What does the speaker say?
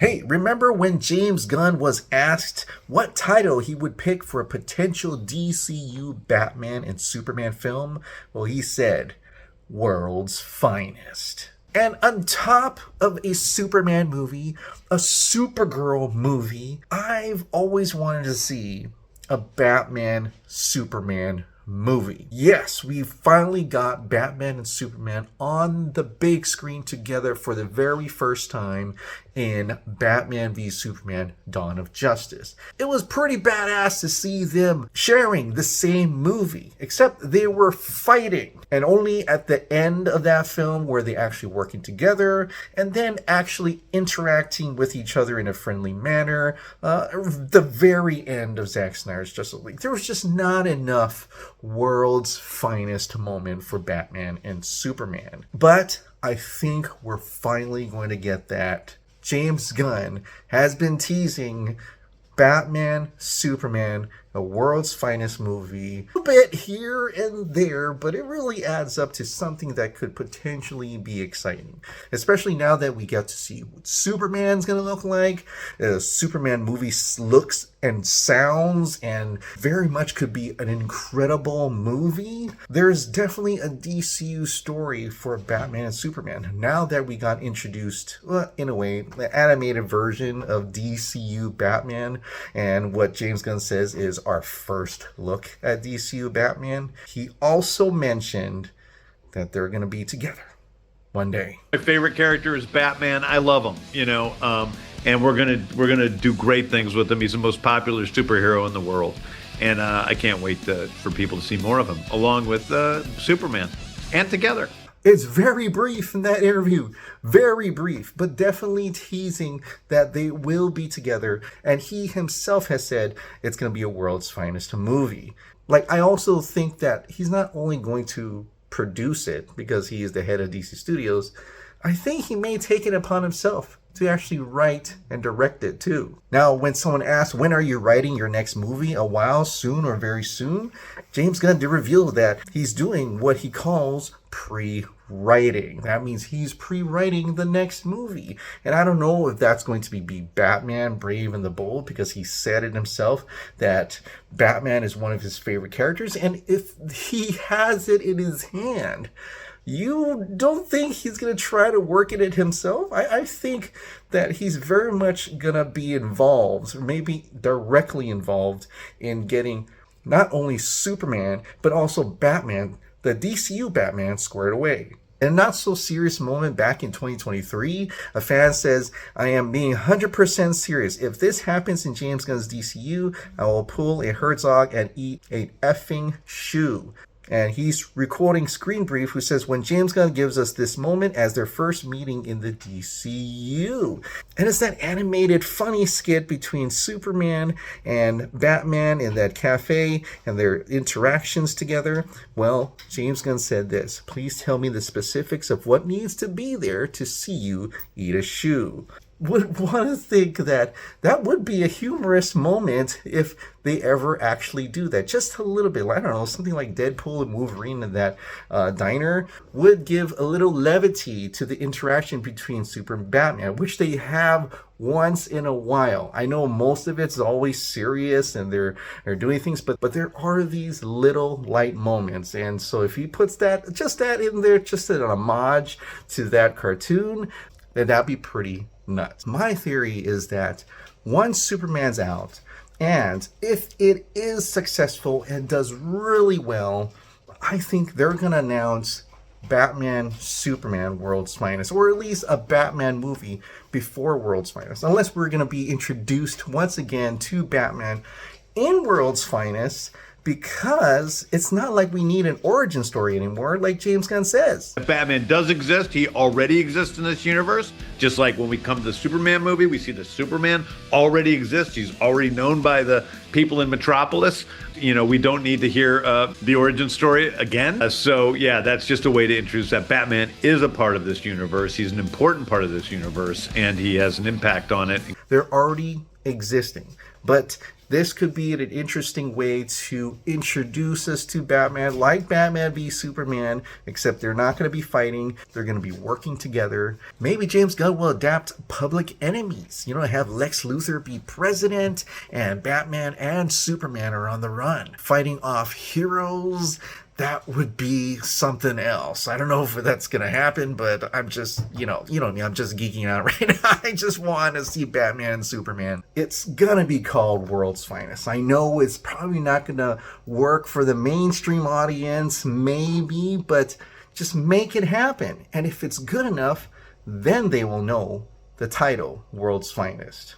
Hey, remember when James Gunn was asked what title he would pick for a potential DCU Batman and Superman film? Well, he said, World's Finest. And on top of a Superman movie, a Supergirl movie, I've always wanted to see a Batman Superman movie. Yes, we finally got Batman and Superman on the big screen together for the very first time in Batman v Superman Dawn of Justice. It was pretty badass to see them sharing the same movie, except they were fighting. And only at the end of that film were they actually working together and then actually interacting with each other in a friendly manner. The very end of Zack Snyder's Justice League, there was just not enough world's finest moment for Batman and Superman. But I think we're finally going to get that. James Gunn has been teasing Batman, Superman, a world's finest movie. A bit here and there, but it really adds up to something that could potentially be exciting. Especially now that we get to see what Superman's going to look like. Superman movie looks and sounds and very much could be an incredible movie. There's definitely a DCU story for Batman and Superman. Now that we got introduced, well, in a way, the animated version of DCU Batman, and what James Gunn says is our first look at DCU Batman. He also mentioned that they're going to be together one day. My favorite character is Batman. I love him, and we're gonna do great things with him. He's the most popular superhero in the world, and I can't wait for people to see more of him, along with Superman, and together. It's very brief in that interview, very brief, but definitely teasing that they will be together. And he himself has said it's going to be a world's finest movie. Like, I also think that he's not only going to produce it because he is the head of DC Studios, I think he may take it upon himself to actually write and direct it too. Now, when someone asks, when are you writing your next movie? A while, soon, or very soon? James Gunn did reveal that he's doing what he calls pre-writing. That means he's pre-writing the next movie. And I don't know if that's going to be Batman, Brave and the Bold, because he said it himself that Batman is one of his favorite characters. And if he has it in his hand, you don't think he's going to try to work it himself? I think that he's very much going to be involved, or maybe directly involved, in getting not only Superman, but also Batman, the DCU Batman, squared away. In a not so serious moment back in 2023, a fan says, I am being 100% serious. If this happens in James Gunn's DCU, I will pull a Herzog and eat a effing shoe. And he's recording Screen Brief, who says, when James Gunn gives us this moment as their first meeting in the DCU. And it's that animated funny skit between Superman and Batman in that cafe and their interactions together. Well, James Gunn said this, please tell me the specifics of what needs to be there to see you eat a shoe. Would want to think that that would be a humorous moment if they ever actually do that. Just a little bit, I don't know, something like Deadpool and Wolverine in that diner would give a little levity to the interaction between Super and Batman, which they have once in a while. I know most of it's always serious and they're doing things, but there are these little light moments. And so if he puts that in there, just an homage to that cartoon, then that'd be pretty nuts. My theory is that once Superman's out, and if it is successful and does really well, I think they're going to announce Batman, Superman, World's Finest, or at least a Batman movie before World's Finest, unless we're going to be introduced once again to Batman in World's Finest, because it's not like we need an origin story anymore, like James Gunn says. If Batman does exist, he already exists in this universe. Just like when we come to the Superman movie, we see the Superman already exists. He's already known by the people in Metropolis. We don't need to hear the origin story again. So yeah, that's just a way to introduce that Batman is a part of this universe. He's an important part of this universe, and he has an impact on it. They're already existing. But This could be an interesting way to introduce us to Batman, like Batman v Superman, except they're not going to be fighting. They're going to be working together. Maybe James Gunn will adapt Public Enemies. Have Lex Luthor be president, and Batman and Superman are on the run, fighting off heroes. That would be something else. I don't know if that's going to happen, but I'm just, you know me, I'm just geeking out right now. I just want to see Batman and Superman. It's going to be called World's Finest. I know it's probably not going to work for the mainstream audience, maybe, but just make it happen. And if it's good enough, then they will know the title, World's Finest.